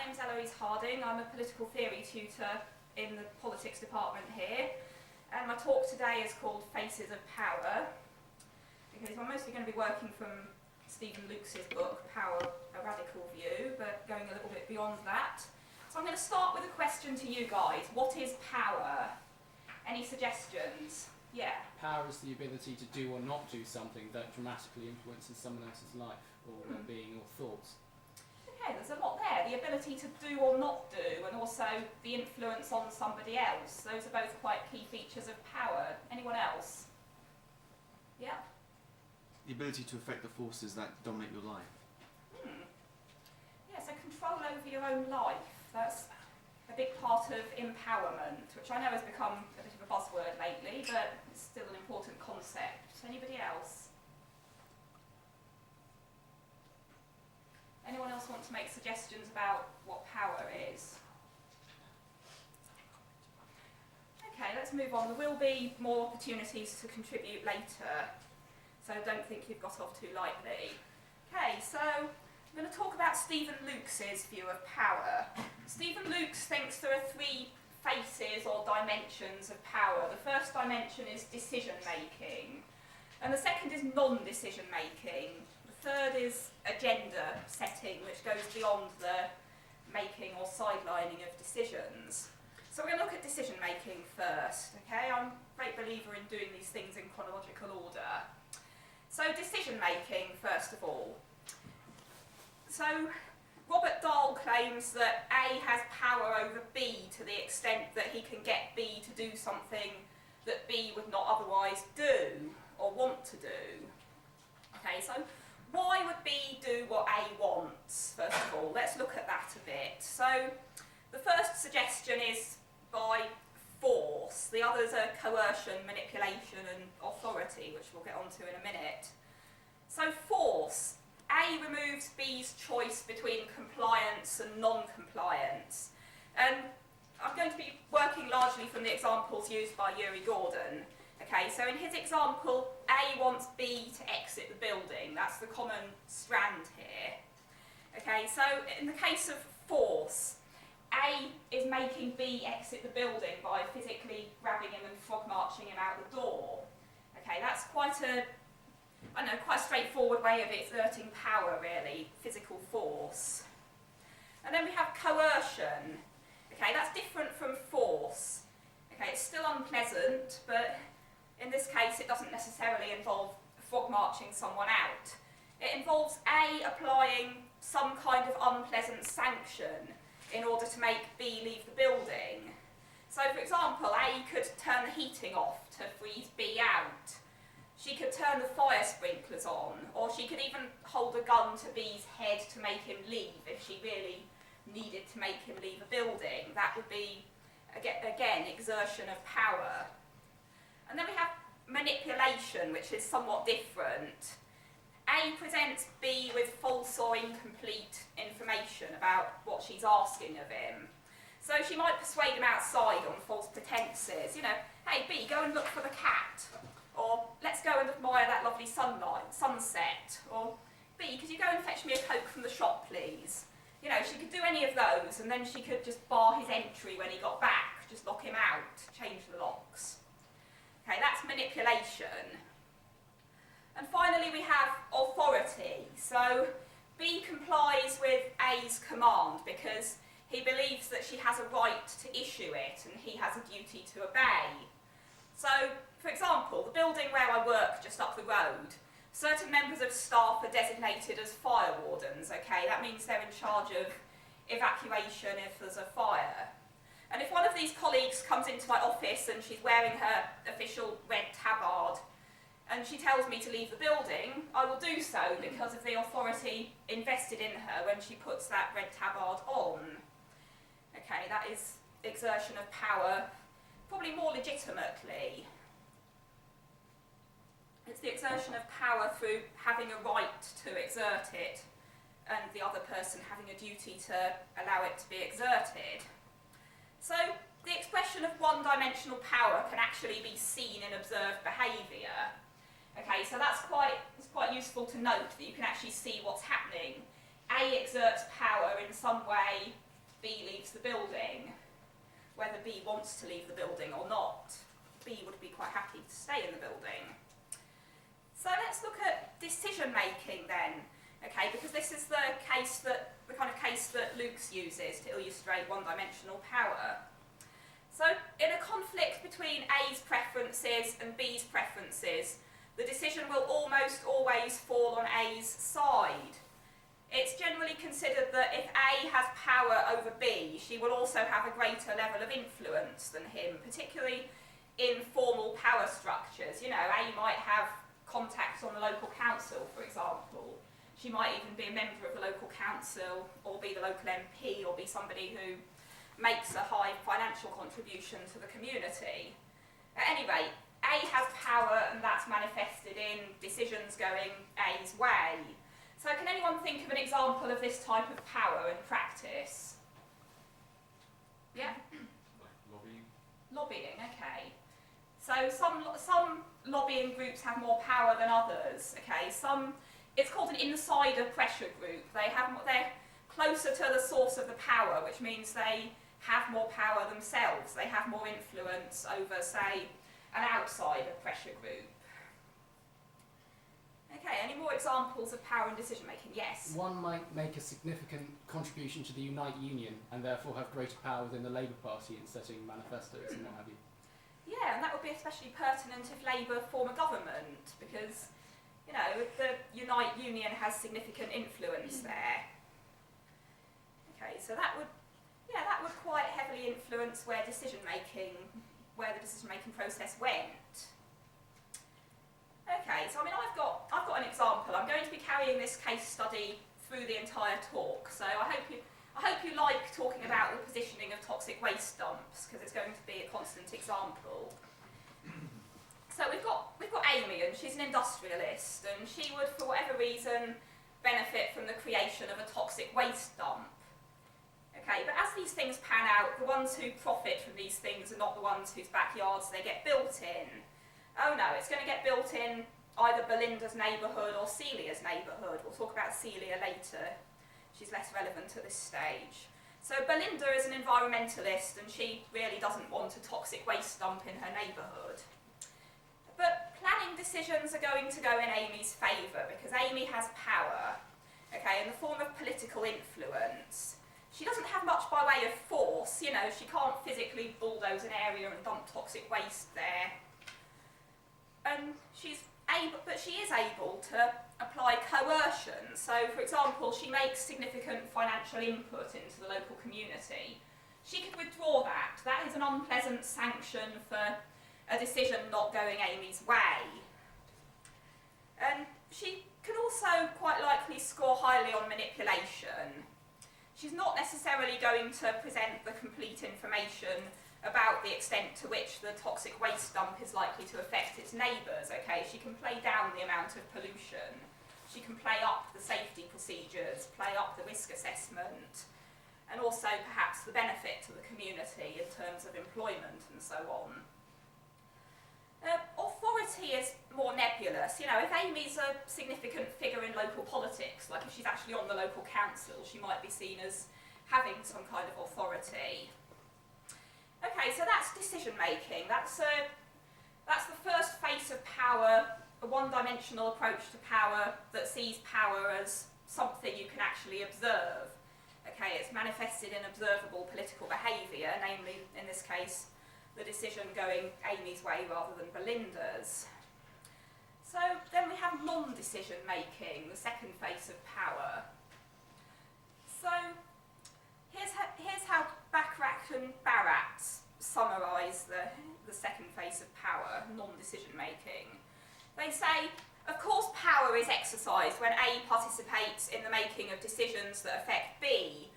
My name's Eloise Harding. I'm a political theory tutor in the politics department here, and my talk today is called Faces of Power, because I'm mostly going to be working from Stephen Lukes's book, Power, A Radical View, but going a little bit beyond that. So I'm going to start with a question to you guys. What is power? Any suggestions? Yeah? Power is the ability to do or not do something that dramatically influences someone else's life or well-being or thoughts. Okay, there's a lot there. The ability to do or not do, and also the influence on somebody else. Those are both quite key features of power. Anyone else? Yeah? The ability to affect the forces that dominate your life. Yeah, so control over your own life. That's a big part of empowerment, which I know has become a bit of a buzzword lately, but it's still an important concept. Anybody else? Anyone else want to make suggestions about what power is? Okay, let's move on. There will be more opportunities to contribute later, so don't think you've got off too lightly. Okay, so I'm going to talk about Stephen Lukes's view of power. Stephen Lukes thinks there are three faces or dimensions of power. The first dimension is decision making, and the second is non-decision making. The third is agenda setting, which goes beyond the making or sidelining of decisions. So we're going to look at decision making first, okay? I'm a great believer in doing these things in chronological order. So decision making, first of all. So Robert Dahl claims that A has power over B to the extent that he can get B to do something that B would not otherwise do or want to do. Okay, so why would B do what A wants, first of all? Let's look at that a bit. So the first suggestion is by force. The others are coercion, manipulation and authority, which we'll get onto in a minute. So force. A removes B's choice between compliance and non-compliance. And I'm going to be working largely from the examples used by Yuri Gordon. Okay, so in his example, A wants B to exit the building. That's the common strand here. Okay, so in the case of force, A is making B exit the building by physically grabbing him and frog marching him out the door. Okay, that's quite a straightforward way of exerting power, really, physical force. And then we have coercion. Okay, that's different from force. Okay, it's still unpleasant, but in this case it doesn't necessarily involve frog marching someone out. It involves A applying some kind of unpleasant sanction in order to make B leave the building. So for example, A could turn the heating off to freeze B out. She could turn the fire sprinklers on, or she could even hold a gun to B's head to make him leave if she really needed to make him leave a building. That would be, again, exertion of power. And then we have manipulation, which is somewhat different. A presents B with false or incomplete information about what she's asking of him. So she might persuade him outside on false pretenses. You know, hey B, go and look for the cat. Or let's go and admire that lovely sunset. Or B, could you go and fetch me a Coke from the shop, please? You know, she could do any of those, and then she could just bar his entry when he got back, just lock him out, change the locks. Okay, that's manipulation. And finally we have authority. So B complies with A's command because he believes that she has a right to issue it and he has a duty to obey. So, for example, the building where I work just up the road, certain members of staff are designated as fire wardens, okay? That means they're in charge of evacuation if there's a fire. And if one of these colleagues comes into my office and she's wearing her official red tabard and she tells me to leave the building, I will do so because of the authority invested in her when she puts that red tabard on. Okay, that is exertion of power, probably more legitimately. It's the exertion of power through having a right to exert it and the other person having a duty to allow it to be exerted. So the expression of one-dimensional power can actually be seen in observed behaviour. Okay, so it's quite useful to note that you can actually see what's happening. A exerts power in some way B leaves the building, whether B wants to leave the building or not. B would be quite happy to stay in the building. So let's look at decision making then, okay, because this is the kind of case that Luke's uses to illustrate one-dimensional power. So in a conflict between A's preferences and B's preferences, the decision will almost always fall on A's side. It's generally considered that if A has power over B, she will also have a greater level of influence than him, particularly in formal power structures. You know, A might have contacts on the local council, for example. She might even be a member of the local council, or be the local MP, or be somebody who makes a high financial contribution to the community. At any rate, A has power, and that's manifested in decisions going A's way. So can anyone think of an example of this type of power in practice? Yeah? Like lobbying? Lobbying, okay. So some lobbying groups have more power than others, okay. It's called an insider pressure group. They're closer to the source of the power, which means they have more power themselves. They have more influence over, say, an outsider pressure group. Okay, any more examples of power and decision making? Yes? One might make a significant contribution to the Unite Union and therefore have greater power within the Labour Party in setting manifestos and what have you. Yeah, and that would be especially pertinent if Labour form a government, because, you know, the Unite Union has significant influence there. Okay, so that would quite heavily influence where the decision-making process went. Okay, so I mean, I've got an example. I'm going to be carrying this case study through the entire talk, so I hope you like talking about the positioning of toxic waste dumps, because it's going to be a constant example. So we've got Amy, and she's an industrialist, and she would, for whatever reason, benefit from the creation of a toxic waste dump. Okay, but as these things pan out, the ones who profit from these things are not the ones whose backyards they get built in. Oh no, it's going to get built in either Belinda's neighbourhood or Celia's neighbourhood. We'll talk about Celia later. She's less relevant at this stage. So Belinda is an environmentalist, and she really doesn't want a toxic waste dump in her neighbourhood. But planning decisions are going to go in Amy's favour, because Amy has power, okay, in the form of political influence. She doesn't have much by way of force, you know, she can't physically bulldoze an area and dump toxic waste there. And she is able to apply coercion. So, for example, she makes significant financial input into the local community. She could withdraw that. That is an unpleasant sanction for a decision not going Amy's way. And she can also quite likely score highly on manipulation. She's not necessarily going to present the complete information about the extent to which the toxic waste dump is likely to affect its neighbours, okay? She can play down the amount of pollution. She can play up the safety procedures, play up the risk assessment, and also perhaps the benefit to the community in terms of employment and so on. Authority is more nebulous. You know, if Amy's a significant figure in local politics, like if she's actually on the local council, she might be seen as having some kind of authority. Okay, so that's decision making. That's the first face of power, a one-dimensional approach to power that sees power as something you can actually observe. Okay, it's manifested in observable political behaviour, namely, in this case, the decision going Amy's way rather than Belinda's. So then we have non-decision making, the second face of power. So here's how Bachrach and Barat summarise the second phase of power, non-decision making. They say, of course power is exercised when A participates in the making of decisions that affect B.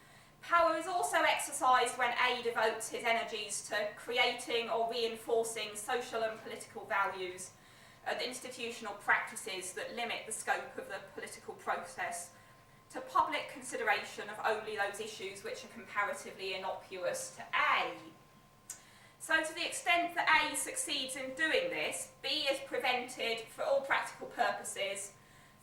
Power is also exercised when A devotes his energies to creating or reinforcing social and political values and institutional practices that limit the scope of the political process to public consideration of only those issues which are comparatively innocuous to A. So to the extent that A succeeds in doing this, B is prevented, for all practical purposes,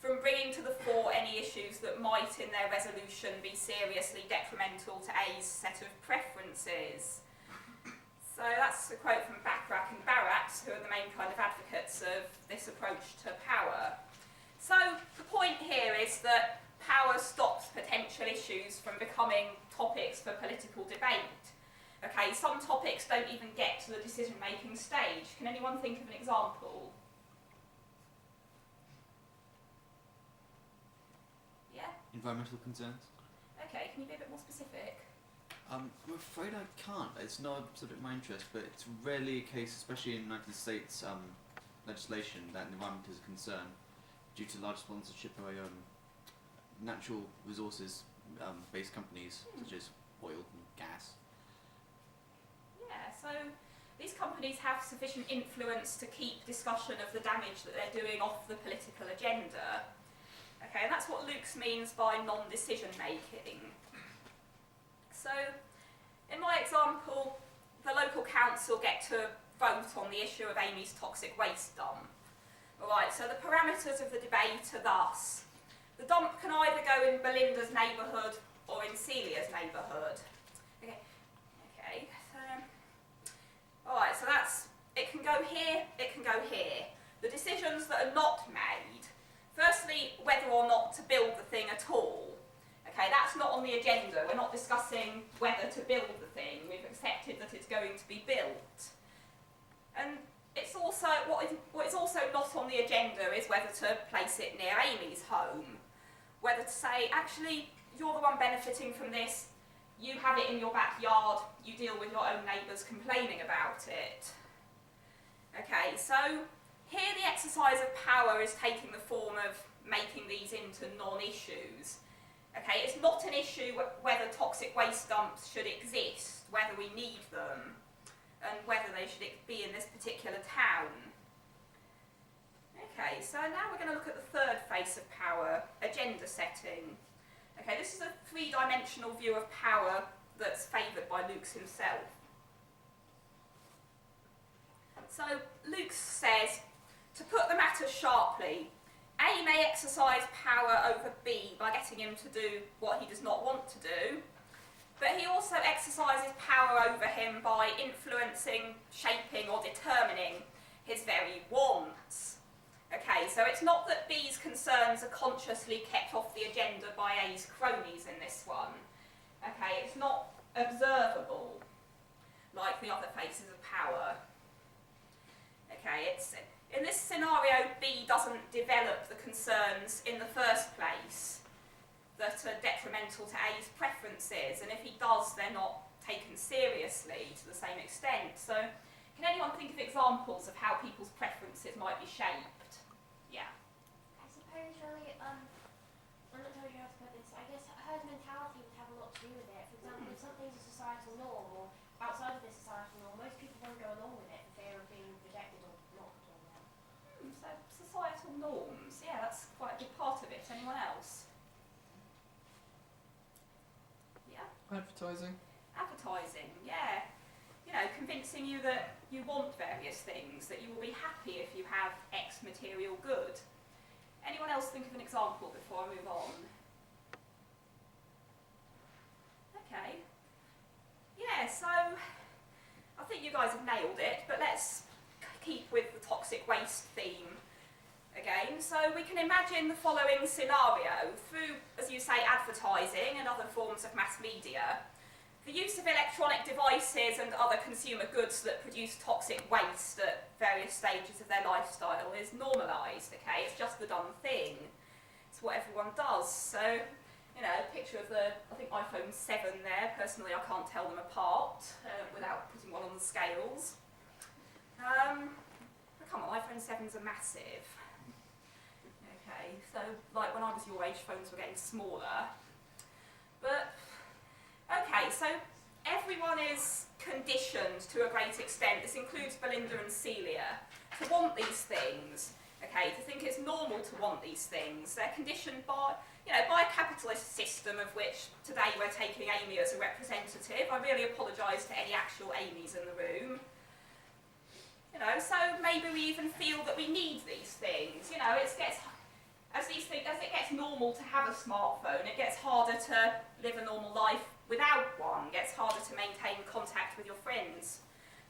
from bringing to the fore any issues that might in their resolution be seriously detrimental to A's set of preferences. So that's a quote from Bachrach and Barat, who are the main kind of advocates of this approach to power. So the point here is that power stops potential issues from becoming topics for political debate. Okay, some topics don't even get to the decision-making stage. Can anyone think of an example? Yeah? Environmental concerns? Okay, can you be a bit more specific? I'm afraid I can't. It's not a subject of my interest, but it's rarely a case, especially in United States legislation, that the environment is a concern due to large sponsorship by natural resources based companies such as oil and gas. Yeah, so these companies have sufficient influence to keep discussion of the damage that they're doing off the political agenda. Okay, and that's what Luke's means by non-decision making. So, in my example, the local council get to vote on the issue of Amy's toxic waste dump. Alright, so the parameters of the debate are thus. The dump can either go in Belinda's neighbourhood or in Celia's neighbourhood. Okay, so... Alright, so that's... It can go here, it can go here. The decisions that are not made, firstly, whether or not to build the thing at all. Okay, that's not on the agenda. We're not discussing whether to build the thing. We've accepted that it's going to be built. And it's also, what is also not on the agenda is whether to place it near Amy's home. Whether to say, actually, you're the one benefiting from this, you have it in your backyard, you deal with your own neighbours complaining about it. Okay, so here the exercise of power is taking the form of making these into non-issues. Okay, it's not an issue whether toxic waste dumps should exist, whether we need them, and whether they should be in this particular town. Okay, so now we're going to look at the third face of power, agenda setting. Okay, this is a three-dimensional view of power that's favoured by Luke's himself. So Luke says, to put the matter sharply, A may exercise power over B by getting him to do what he does not want to do, but he also exercises power over him by influencing, shaping or determining his very wants. Okay, so it's not that B's concerns are consciously kept off the agenda by A's cronies in this one. Okay, it's not observable like the other faces of power. Okay, it's in this scenario, B doesn't develop the concerns in the first place that are detrimental to A's preferences, and if he does, they're not taken seriously to the same extent. So, can anyone think of examples of how people's preferences might be shaped? Yeah. I suppose really, I'm not sure how to put this. I guess herd mentality would have a lot to do with it. For example, if something's a societal norm or outside of the societal norm, most people won't go along with it for fear of being rejected or not put on there. So, societal norms, yeah, that's quite a big part of it. Anyone else? Yeah? Advertising. Advertising, yeah. You know, convincing you that you want various things, that you will be happy if you have X material good. Anyone else think of an example before I move on? Okay. Yeah, so I think you guys have nailed it, but let's keep with the toxic waste theme again. So we can imagine the following scenario through, as you say, advertising and other forms of mass media. The use of electronic devices and other consumer goods that produce toxic waste at various stages of their lifestyle is normalised, okay? It's just the done thing. It's what everyone does. So, you know, a picture of the, I think, iPhone 7 there. Personally, I can't tell them apart without putting one on the scales. Come on, iPhone 7s are massive. Okay, so, like, when I was your age, phones were getting smaller. But... okay, so everyone is conditioned to a great extent, this includes Belinda and Celia, to want these things, okay, to think it's normal to want these things. They're conditioned by, you know, by a capitalist system of which today we're taking Amy as a representative. I really apologise to any actual Amys in the room. You know, so maybe we even feel that we need these things. You know, as it gets normal to have a smartphone, it gets harder to live a normal life without one. It gets harder to maintain contact with your friends.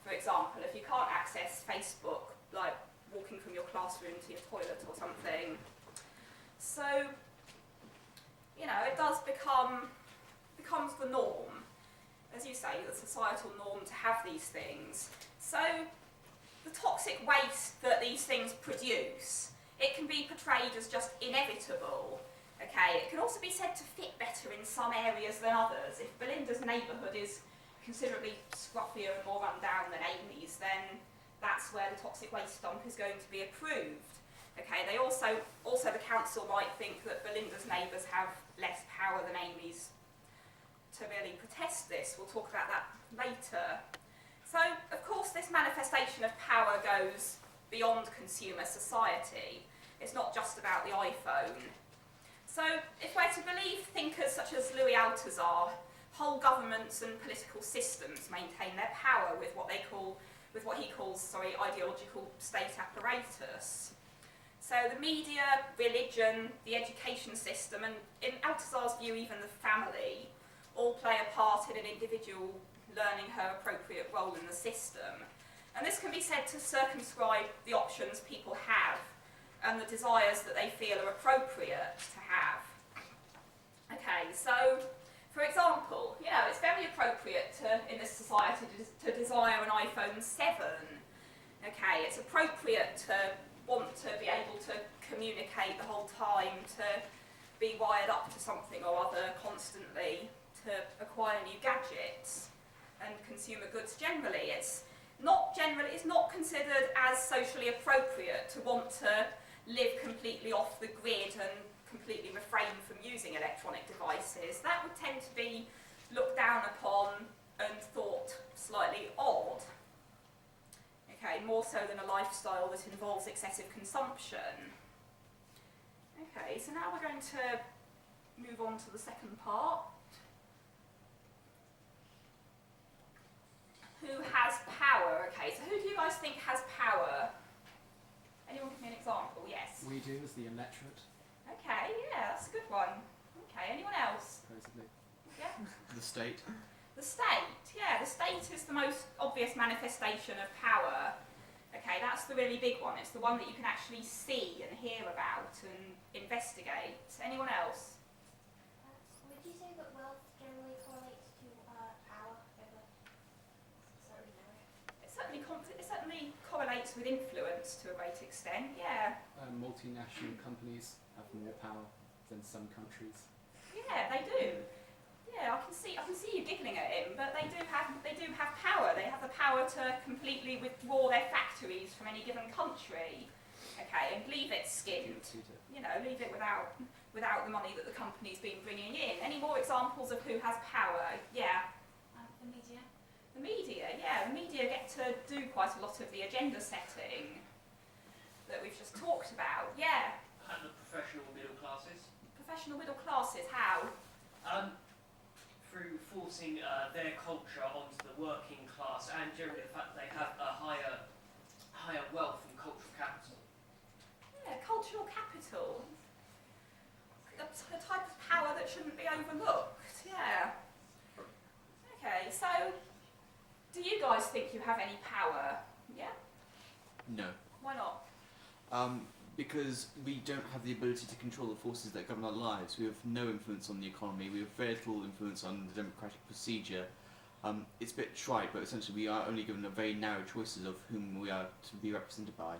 For example, if you can't access Facebook, like walking from your classroom to your toilet or something. So, you know, it does becomes the norm, as you say, the societal norm to have these things. So, the toxic waste that these things produce, it can be portrayed as just inevitable. Okay, it can also be said to fit better in some areas than others. If Belinda's neighbourhood is considerably scruffier and more run down than Amy's, then that's where the toxic waste dump is going to be approved. Okay, they also the council might think that Belinda's neighbours have less power than Amy's to really protest this. We'll talk about that later. So, of course, this manifestation of power goes beyond consumer society. It's not just about the iPhone. So, if we're to believe thinkers such as Louis Althusser, whole governments and political systems maintain their power with what he calls ideological state apparatus. So the media, religion, the education system, and in Althusser's view even the family, all play a part in an individual learning her appropriate role in the system. And this can be said to circumscribe the options people have and the desires that they feel are appropriate to have. Okay, so for example, you know, it's very appropriate in this society to desire an iPhone 7. Okay, it's appropriate to want to be able to communicate the whole time, to be wired up to something or other constantly, to acquire new gadgets and consumer goods generally. It's not considered as socially appropriate to want to live completely off the grid and completely refrain from using electronic devices. That would tend to be looked down upon and thought slightly odd. Okay, more so than a lifestyle that involves excessive consumption. Okay, so now we're going to move on to the second part. Who has power? Okay, so who do you guys think has power? Anyone give me an example? Yes. We do as the electorate, Okay, yeah, that's a good one. Okay, anyone else? supposedly. Yeah. The state. The state, yeah, the state is the most obvious manifestation of power. Okay, that's the really big one. It's the one that you can actually see and hear about and investigate. Anyone else? Would you say that wealth generally correlates to power over certain area? It certainly correlates with influence to a great extent, yeah. Multinational companies have more power than some countries. Yeah, they do. Yeah, I can see you giggling at him, but they do have power. They have the power to completely withdraw their factories from any given country, okay, and leave it skinned. You know, leave it without the money that the company's been bringing in. Any more examples of who has power? Yeah. The media. The media, yeah. The media get to do quite a lot of the agenda setting that we've just talked about. Yeah. And the professional middle classes, Professional middle classes, how? through forcing their culture onto the working class, and generally the fact that they have a higher wealth and cultural capital. Yeah, cultural capital. A type of power that shouldn't be overlooked, yeah. Okay, so do you guys think you have any power? Yeah? No. Why not? Because we don't have the ability to control the forces that govern our lives. We have no influence on the economy. We have very little influence on the democratic procedure. It's a bit trite, but essentially we are only given a very narrow choices of whom we are to be represented by.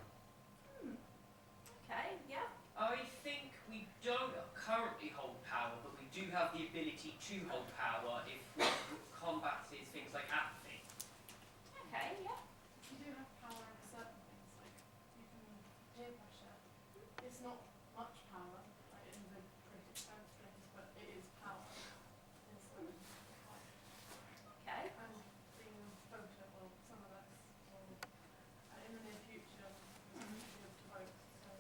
Okay, yeah. I think we don't currently hold power, but we do have the ability to hold power if we combated things like apathy. Okay, yeah. You do have power in certain things, like you can peer pressure. It's not much power, like in the great extent of things, but it is power in certain Okay. and being voted, well, some of us will, in the near future, be able to vote, so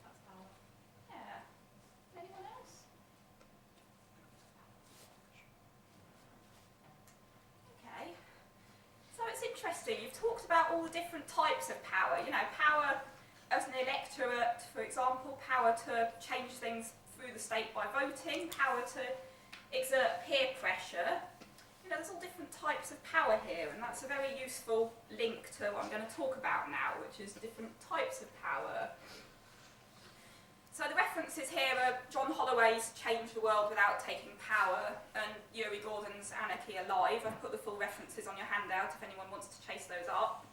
that's power. Yeah. Anyone else? Okay. So it's interesting, you've talked about all the different types of power. You know, power as an electorate for example, power to change things through the state by voting, power to exert peer pressure. You know, there's all different types of power here, and that's a very useful link to what I'm going to talk about now, which is different types of power. So the references here are John Holloway's Change the World Without Taking Power and Yuri Gordon's Anarchy Alive. I've put the full references on your handout if anyone wants to chase those up.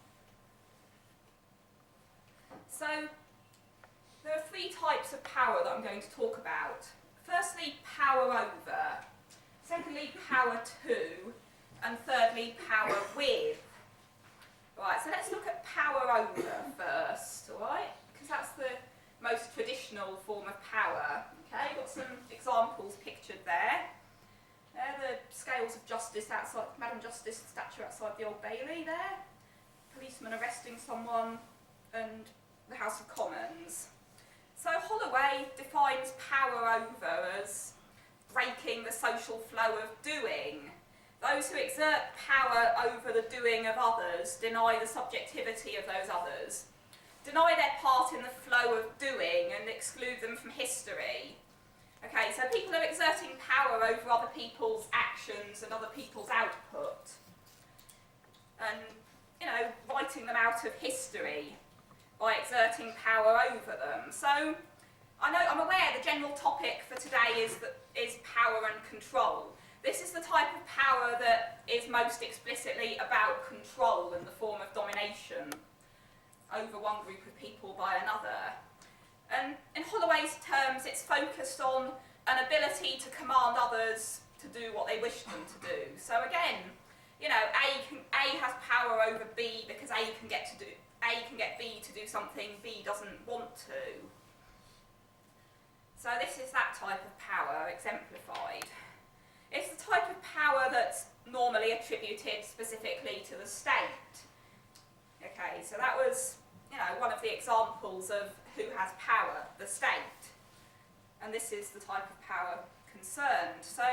So there are three types of power that I'm going to talk about. Firstly, power over. Secondly, power to. And thirdly, power with. Right, so let's look at power over first, alright? Because that's the most traditional form of power. Okay, got some examples pictured there. There are the scales of justice outside, Madam Justice statue outside the Old Bailey there. Policeman arresting someone, and the House of Commons. So Holloway defines power over as breaking the social flow of doing. Those who exert power over the doing of others deny the subjectivity of those others, deny their part in the flow of doing and exclude them from history. Okay, so people are exerting power over other people's actions and other people's output. And, you know, writing them out of history by exerting power over them. So, I'm aware the general topic for today is power and control. This is the type of power that is most explicitly about control in the form of domination over one group of people by another. And in Holloway's terms, it's focused on an ability to command others to do what they wish them to do. So again, you know, A has power over B because A can get B to do something B doesn't want to. So this is that type of power exemplified. It's the type of power that's normally attributed specifically to the state. Okay, so that was, you know, one of the examples of who has power, the state. And this is the type of power concerned. So,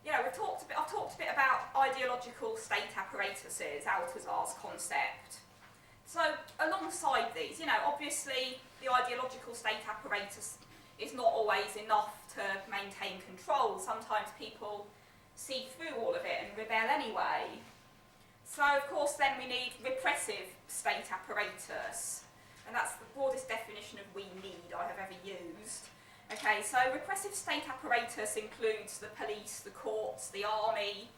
you know, I've talked a bit about ideological state apparatuses, Althusser's concept. So, alongside these, you know, obviously the ideological state apparatus is not always enough to maintain control. Sometimes people see through all of it and rebel anyway. So, of course, then we need repressive state apparatus. And that's the broadest definition of we need I have ever used. Okay, so repressive state apparatus includes the police, the courts, the army,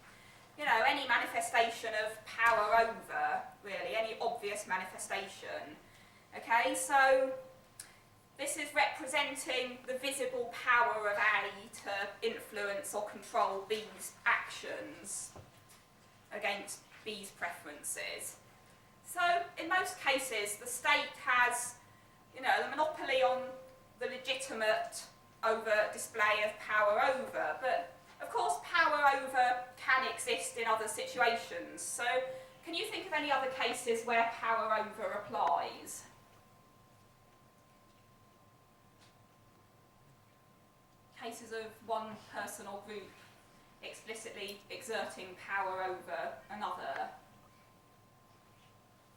you know, any manifestation of power over, really, any obvious manifestation. Okay, so this is representing the visible power of A to influence or control B's actions against B's preferences. So, in most cases, the state has, you know, the monopoly on the legitimate overt display of power over, but of course power over can exist in other situations. So, can you think of any other cases where power over applies? Cases of one person or group explicitly exerting power over another.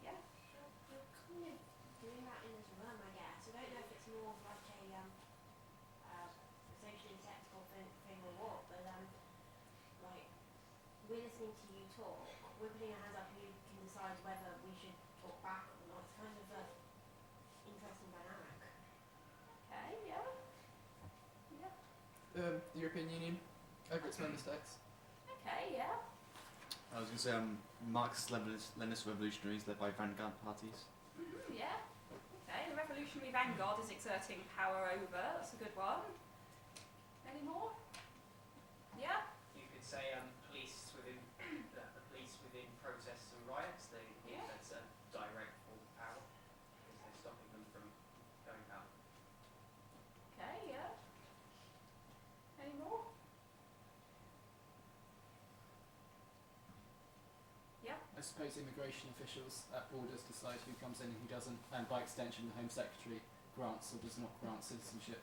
Yeah? We're kind of doing that in this room, I guess. I don't know if it's more of like a socially acceptable thing or what, but like, we're listening to you talk, we're putting our hands up and you can decide whether we should talk back or not. It's kind of a interesting dynamic. Okay, yeah. Yeah. The European Union over its member states. Okay, yeah. I was going to say Marxist-Leninist revolutionaries led by vanguard parties. Yeah. Okay, the Revolutionary Vanguard is exerting power over. That's a good one. Any more? Yeah? You could say police within the police within protests and riots. They Yeah. that's a direct form of power because they're stopping them from going out. Okay, yeah. Any more? Yeah. I suppose immigration officials at borders decide who comes in and who doesn't, and by extension the Home Secretary grants or does not grant citizenship.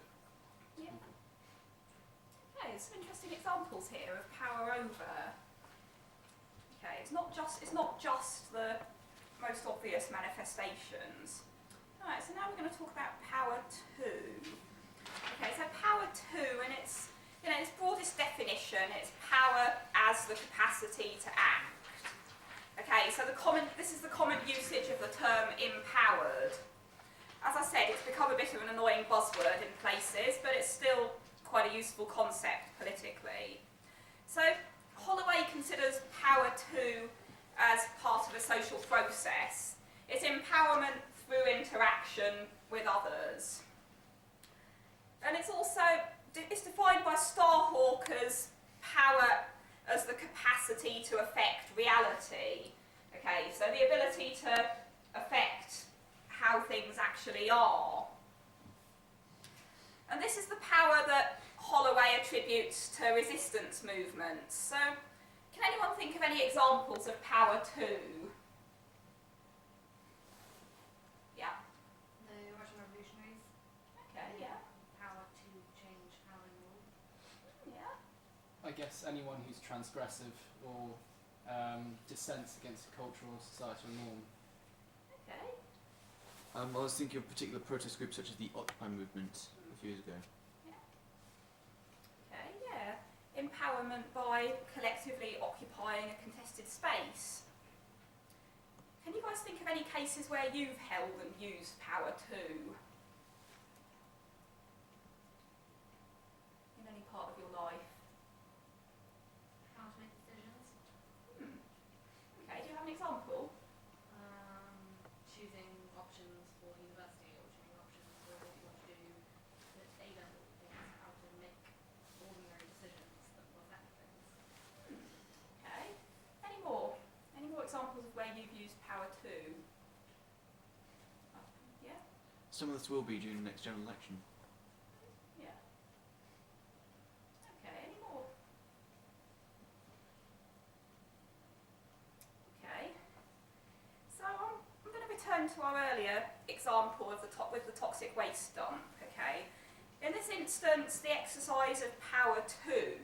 Yeah. Okay, there's some interesting examples here of power over. Okay, it's not just the most obvious manifestations. Right, so now we're going to talk about power 2. Okay, so power 2, and its, its broadest definition, it's power as the capacity to act. Okay, so this is the common usage of the term empowered. As I said, it's become a bit of an annoying buzzword in places, but it's still quite a useful concept politically. So Holloway considers power 2 as part of a social process. It's empowerment through interaction with others. And it's defined by Starhawk as power as the capacity to affect reality. Okay, so the ability to affect how things actually are. And this is the power that Holloway attributes to resistance movements. So, can anyone think of any examples of power 2? Yeah. The Russian revolutionaries. Okay, yeah. Power to change how they rule. Yeah. I guess anyone who's transgressive or dissents against a cultural or societal norm. Okay. I was thinking of particular protest groups such as the Occupy movement a few years ago. Okay, yeah. Empowerment by collectively occupying a contested space. Can you guys think of any cases where you've held and used power 2? In any part of your life? How to make decisions. Okay, do you have an example? Choosing options for university or choosing options for what you want to do at A-level things, how to make ordinary decisions that will affect things. Okay. Any more? Any more examples of where you've used power 2? Yeah? Some of this will be during the next general election. Yeah. Okay, any more? Okay. So I'm going to return to our earlier example of with the toxic waste dump, okay? In this instance, the exercise of power 2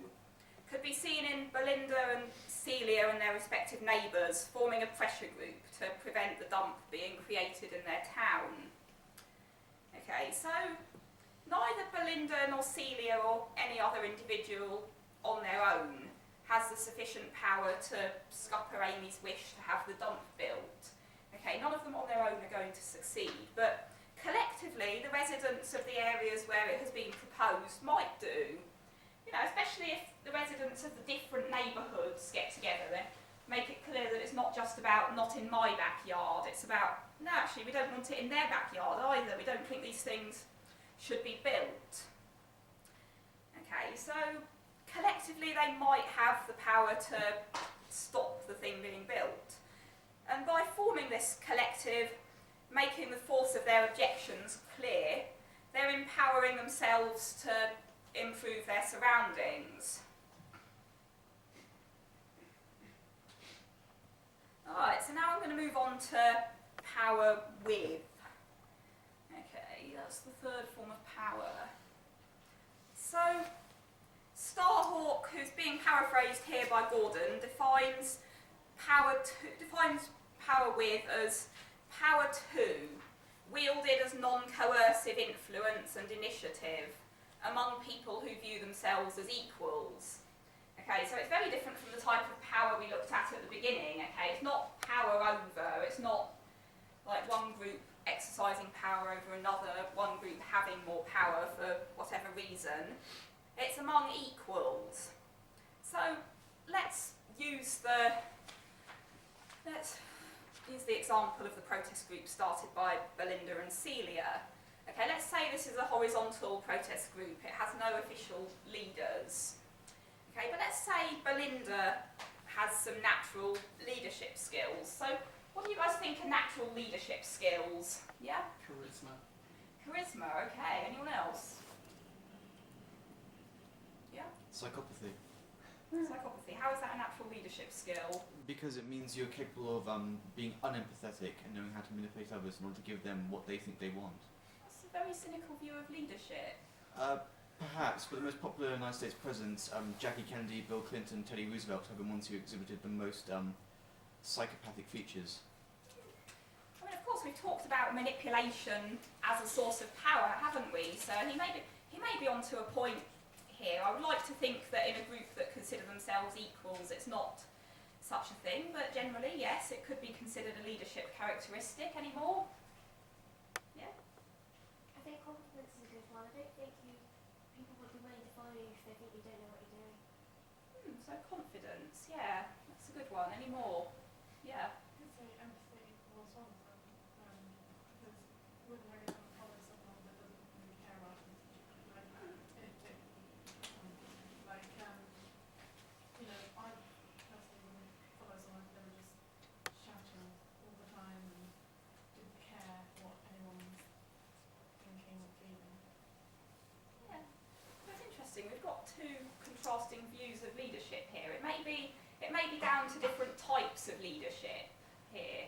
could be seen in Belinda and Celia and their respective neighbours forming a pressure group to prevent the dump being created in their town. Okay, so neither Belinda nor Celia or any other individual on their own has the sufficient power to scupper Amy's wish to have the dump built. Okay, none of them on their own are going to succeed, but collectively the residents of the areas where it has been proposed might do. Especially if the residents of the different neighbourhoods get together and make it clear that it's not just about not in my backyard, it's about, no, actually we don't want it in their backyard either, we don't think these things should be built. Okay, so collectively they might have the power to stop the thing being built. And by forming this collective, making the force of their objections clear, they're empowering themselves to improve their surroundings. Alright, so now I'm going to move on to power with. Okay, that's the third form of power. So, Starhawk, who's being paraphrased here by Gordon, defines power with as power 2, wielded as non-coercive influence and initiative among people who view themselves as equals. Okay, so it's very different from the type of power we looked at the beginning. Okay, it's not power over, it's not like one group exercising power over another, one group having more power for whatever reason. It's among equals. So let's use the example of the protest group started by Belinda and Celia. Okay, let's say this is a horizontal protest group. It has no official leaders. Okay, but let's say Belinda has some natural leadership skills. So what do you guys think are natural leadership skills? Yeah? Charisma. Charisma, okay. Anyone else? Yeah? Psychopathy. Psychopathy. How is that a natural leadership skill? Because it means you're capable of being unempathetic and knowing how to manipulate others in order to give them what they think they want. That's a very cynical view of leadership. Perhaps, but the most popular United States presidents, Jackie Kennedy, Bill Clinton, Teddy Roosevelt, have been ones who exhibited the most psychopathic features. I mean, of course, we've talked about manipulation as a source of power, haven't we? So he may be onto a point here. I would like to think that in a group that consider themselves equals, it's not such a thing, but generally, yes, it could be considered a leadership characteristic. Any more? Yeah? I think confidence is a good one. I don't think people would be willing to follow you if they think you don't know what you're doing. So confidence, yeah, that's a good one. Any more? Yeah. I could say empathy was one of them, because you wouldn't really want to follow someone that doesn't really care about them, like anything. You know, I personally wouldn't follow someone if they were just shouting all the time and didn't care what anyone's thinking or feeling. Yeah, that's interesting. We've got two contrasting views of leadership here. It may be down to different types of leadership here,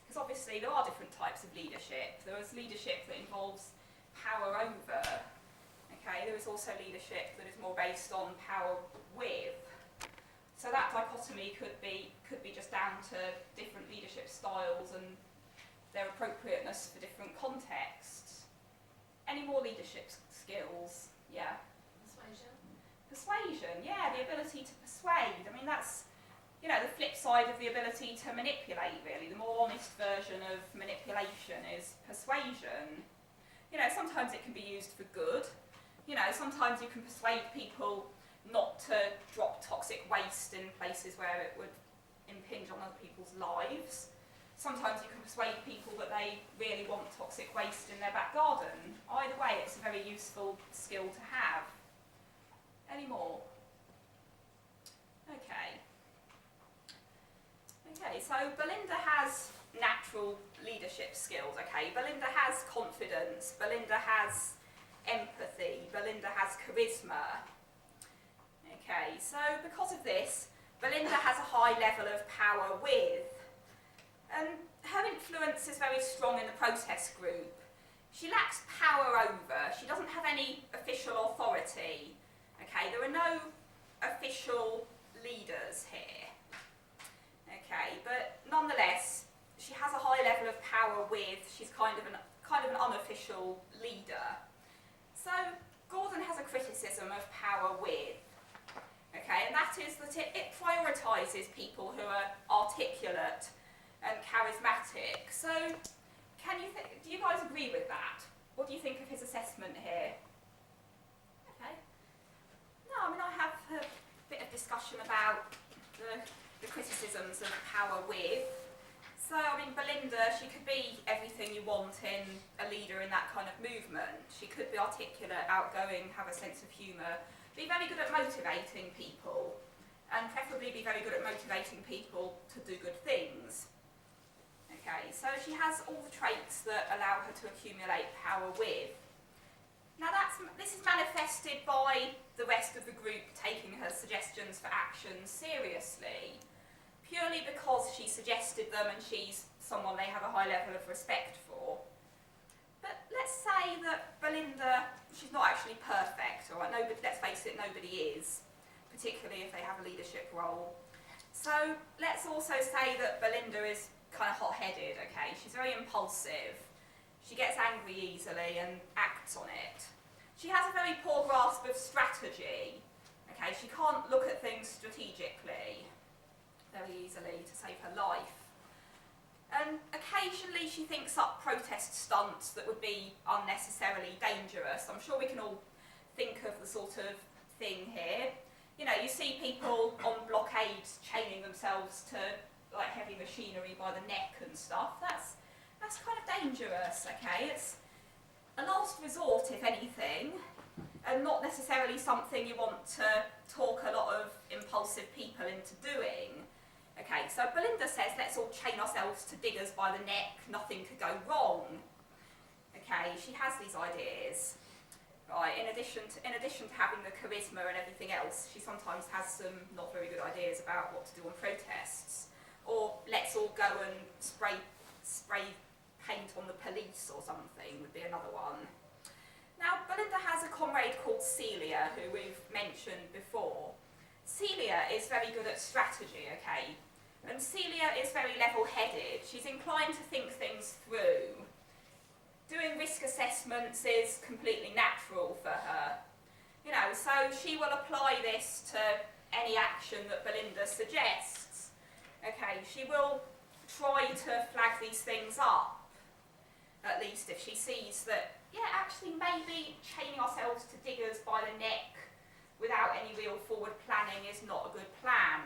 because obviously there are different types of leadership. There is leadership that involves power over. Okay, there is also leadership that is more based on power with. So that dichotomy could be just down to different leadership styles and their appropriateness for different contexts. Any more leadership skills? Yeah. Persuasion. Persuasion, yeah, the ability to persuade. I mean, that's, you know, the flip side of the ability to manipulate, really. The more honest version of manipulation is persuasion. You know, sometimes it can be used for good. You know, sometimes you can persuade people not to drop toxic waste in places where it would impinge on other people's lives. Sometimes you can persuade people that they really want toxic waste in their back garden. Either way, it's a very useful skill to have. Any more? Okay. Okay, so Belinda has natural leadership skills, okay? Belinda has confidence, Belinda has empathy, Belinda has charisma. Okay, so because of this, Belinda has a high level of power with, and her influence is very strong in the protest group. She lacks power over, she doesn't have any official authority. Okay, there are no official leaders here. Okay, but nonetheless, she has a high level of power with, she's kind of an unofficial leader. So Gordon has a criticism of power with. Okay, and that is that it prioritises people who are articulate and charismatic. So, do you guys agree with that? What do you think of his assessment here? Okay. No, I mean, I have a bit of discussion about the criticisms of power with. So, I mean, Belinda, she could be everything you want in a leader in that kind of movement. She could be articulate, outgoing, have a sense of humour, be very good at motivating people, and preferably be very good at motivating people to do good things. Okay, so she has all the traits that allow her to accumulate power with. Now this is manifested by the rest of the group taking her suggestions for action seriously, purely because she suggested them and she's someone they have a high level of respect for. But let's say that Belinda, she's not actually perfect, all right? Let's face it, nobody is, particularly if they have a leadership role. So let's also say that Belinda is kind of hot-headed, okay? She's very impulsive. She gets angry easily and acts on it. She has a very poor grasp of strategy, okay? She can't look at things strategically very easily to save her life. And occasionally she thinks up protest stunts that would be unnecessarily dangerous. I'm sure we can all think of the sort of thing here. You know, you see people on blockades chaining themselves to like heavy machinery by the neck and stuff. That's kind of dangerous, okay? It's a last resort, if anything, and not necessarily something you want to talk a lot of impulsive people into doing. Okay, so Belinda says, let's all chain ourselves to diggers by the neck, nothing could go wrong. Okay, she has these ideas. Right, in addition to having the charisma and everything else, she sometimes has some not very good ideas about what to do on protests. Or let's all go and spray paint on the police or something would be another one. Now, Belinda has a comrade called Celia, who we've mentioned before. Celia is very good at strategy, okay? And Celia is very level-headed. She's inclined to think things through. Doing risk assessments is completely natural for her. You know, so she will apply this to any action that Belinda suggests. Okay, she will try to flag these things up, at least if she sees that, yeah, actually maybe chaining ourselves to diggers by the neck without any real forward planning is not a good plan.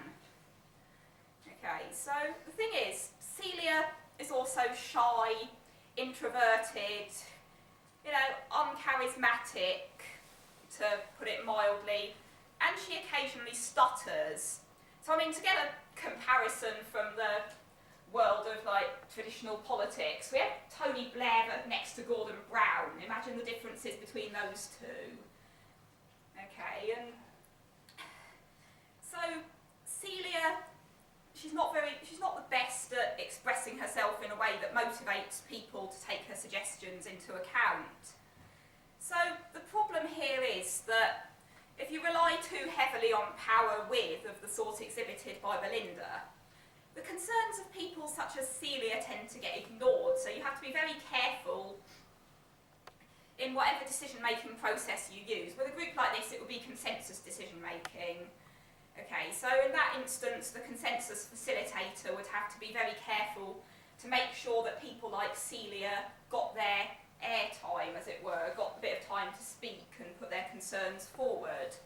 Okay, so the thing is, Celia is also shy, introverted, you know, uncharismatic, to put it mildly, and she occasionally stutters. So I mean, to get a comparison from the world of like traditional politics, we have Tony Blair next to Gordon Brown. Imagine the differences between those two. Okay, and so Celia, she's not the best at expressing herself in a way that motivates people to take her suggestions into account. So the problem here is that if you rely too heavily on power with of the sort exhibited by Belinda, the concerns of people such as Celia tend to get ignored, so you have to be very careful in whatever decision-making process you use. With a group like this, it would be consensus decision-making. Okay, so in that instance, the consensus facilitator would have to be very careful to make sure that people like Celia got their airtime, as it were, got a bit of time to speak and put their concerns forward.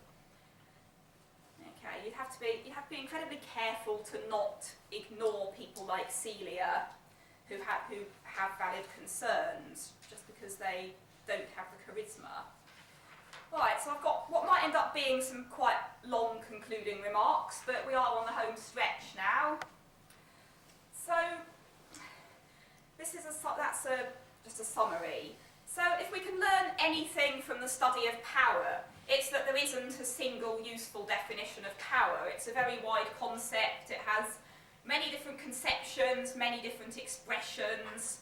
Okay, you'd have to be incredibly careful to not ignore people like Celia who have valid concerns just because they don't have the charisma. Right, so I've got what might end up being some quite long concluding remarks, but we are on the home stretch now. So this is just a summary. So if we can learn anything from the study of power, it's that there isn't a single useful definition of power. It's a very wide concept. It has many different conceptions, many different expressions.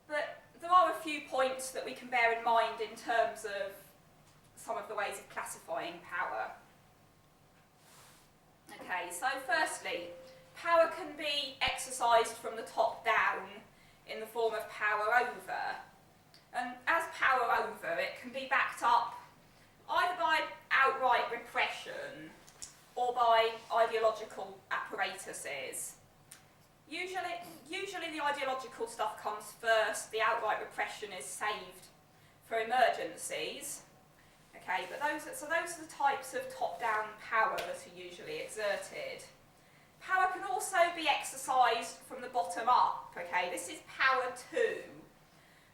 But there are a few points that we can bear in mind in terms of some of the ways of classifying power. Okay, so firstly, power can be exercised from the top down in the form of power over. And as power over, it can be backed up either by outright repression or by ideological apparatuses. Usually the ideological stuff comes first, the outright repression is saved for emergencies. Okay, but those are the types of top-down power that are usually exerted. Power can also be exercised from the bottom up. Okay, this is power too,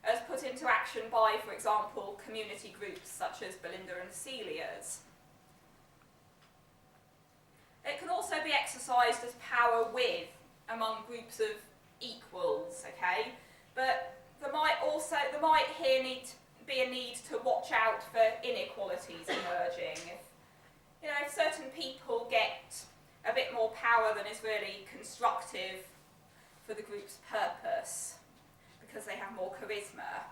as put into action by, for example, community groups such as Belinda and Celia's. It can also be exercised as power with among groups of equals, okay? But there might here be a need to watch out for inequalities emerging. If certain people get a bit more power than is really constructive for the group's purpose, because they have more charisma.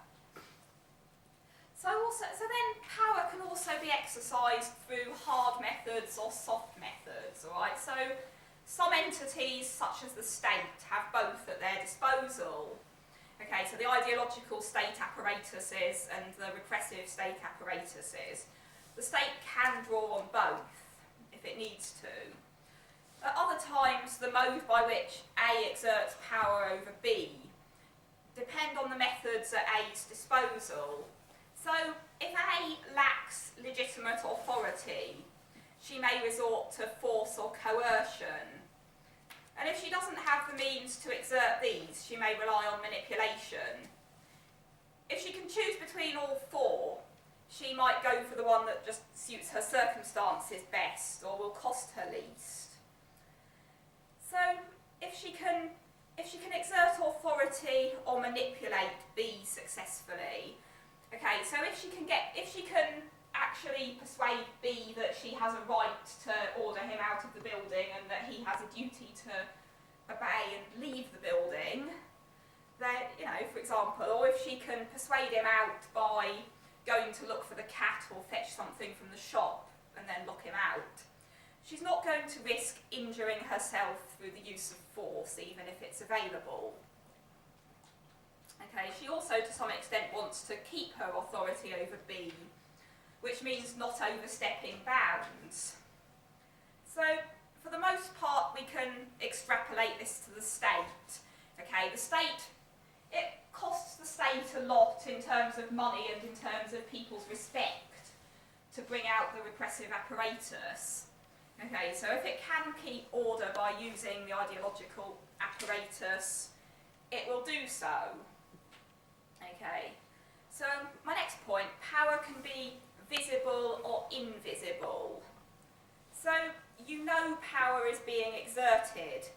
So then power can also be exercised through hard methods or soft methods, all right? So some entities, such as the state, have both at their disposal. Okay, so the ideological state apparatuses and the repressive state apparatuses. The state can draw on both if it needs to. At other times, the mode by which A exerts power over B depend on the methods at A's disposal. So if A lacks legitimate authority, she may resort to force or coercion. And if she doesn't have the means to exert these, she may rely on manipulation. If she can choose between all four, she might go for the one that just suits her circumstances best or will cost her least. So if she can exert authority or manipulate B successfully, okay, so if she can actually persuade B that she has a right to order him out of the building and that he has a duty to obey and leave the building, then, for example, or if she can persuade him out by going to look for the cat or fetch something from the shop and then lock him out, she's not going to risk injuring herself through the use of force, even if it's available. Okay, she also to some extent wants to keep her authority over B, which means not overstepping bounds. So, for the most part, we can extrapolate this to the state. Okay, the state, it costs the state a lot in terms of money and in terms of people's respect to bring out the repressive apparatus. Okay, so if it can keep order by using the ideological apparatus, it will do so. Okay, so my next point, power can be visible or invisible. So you know power is being exerted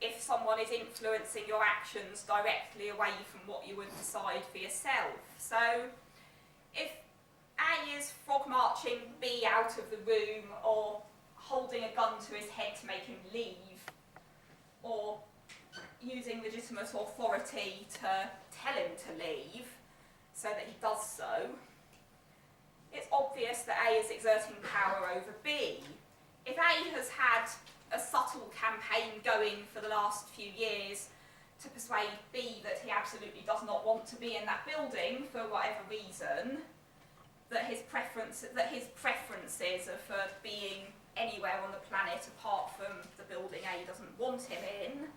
if someone is influencing your actions directly away from what you would decide for yourself. So if A is frog marching B out of the room, or holding a gun to his head to make him leave, or using legitimate authority to tell him to leave so that he does so, it's obvious that A is exerting power over B. If A has had a subtle campaign going for the last few years to persuade B that he absolutely does not want to be in that building for whatever reason, that his preferences are for being anywhere on the planet apart from the building A doesn't want him in,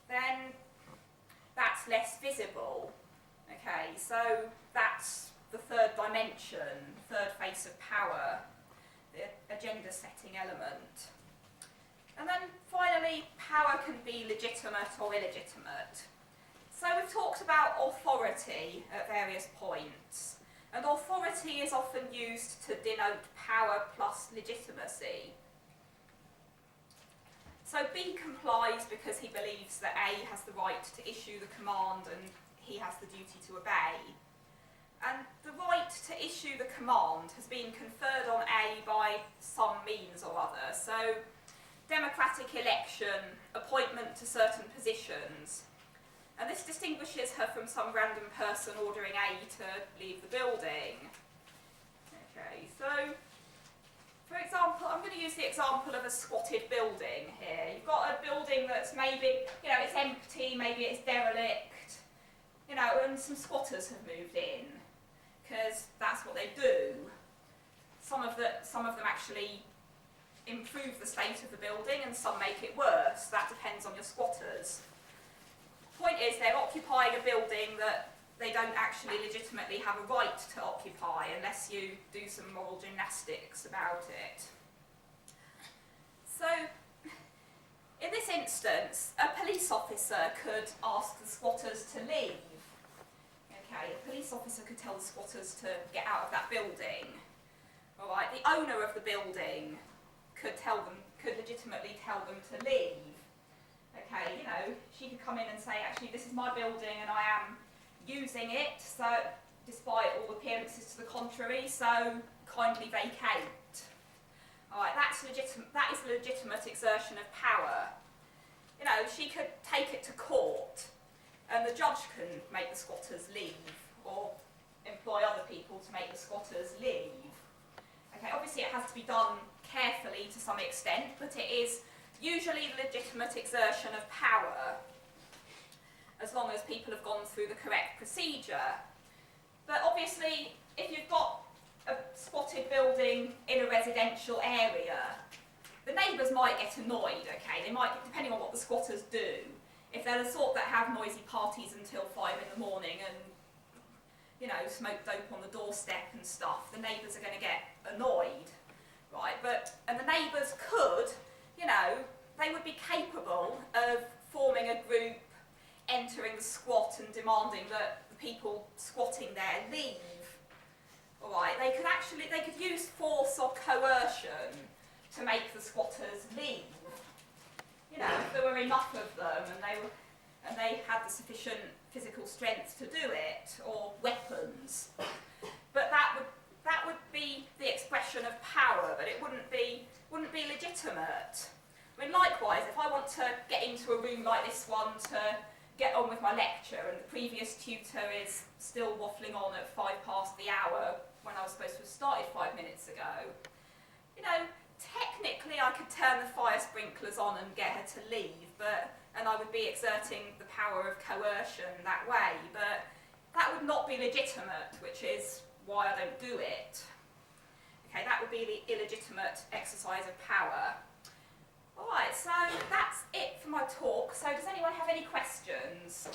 then that's less visible. Okay, so that's the third dimension, third face of power, the agenda setting element. And then finally, power can be legitimate or illegitimate. So we've talked about authority at various points, and authority is often used to denote power plus legitimacy. So B complies because he believes that A has the right to issue the command and he has the duty to obey. And the right to issue the command has been conferred on A by some means or other. So democratic election, appointment to certain positions. And this distinguishes her from some random person ordering A to leave the building. Okay, so for example, I'm going to use the example of a squatted building here. You've got a building that's maybe, it's empty, maybe it's derelict, and some squatters have moved in, because that's what they do. Some of them actually improve the state of the building and some make it worse. That depends on your squatters. Point is, they're occupying a building that they don't actually legitimately have a right to occupy unless you do some moral gymnastics about it. So, in this instance, a police officer could ask the squatters to leave. Okay, a police officer could tell the squatters to get out of that building. All right, the owner of the building could legitimately tell them to leave. Okay, she could come in and say, actually, this is my building and I am using it, so despite all appearances to the contrary, so kindly vacate. All right, that is a legitimate exertion of power. She could take it to court and the judge can make the squatters leave or employ other people to make the squatters leave. Okay, obviously it has to be done carefully to some extent, but it is usually the legitimate exertion of power, as long as people have gone through the correct procedure. But obviously, if you've got a squatted building in a residential area, the neighbours might get annoyed, okay? They might, depending on what the squatters do. If they're the sort that have noisy parties until 5 in the morning and, smoke dope on the doorstep and stuff, the neighbours are going to get annoyed, right? And the neighbours could, they would be capable of forming a group, entering the squat and demanding that the people squatting there leave. All right, they could use force or coercion to make the squatters leave. If there were enough of them and they had the sufficient physical strength to do it, or weapons. But that would be the expression of power, but it wouldn't be legitimate. I mean, likewise, if I want to get into a room like this one to get on with my lecture and the previous tutor is still waffling on at 5 past the hour when I was supposed to have started 5 minutes ago, technically I could turn the fire sprinklers on and get her to leave, and I would be exerting the power of coercion that way, but that would not be legitimate, which is why I don't do it. Okay, that would be the illegitimate exercise of power. Alright, so that's it for my talk. So does anyone have any questions?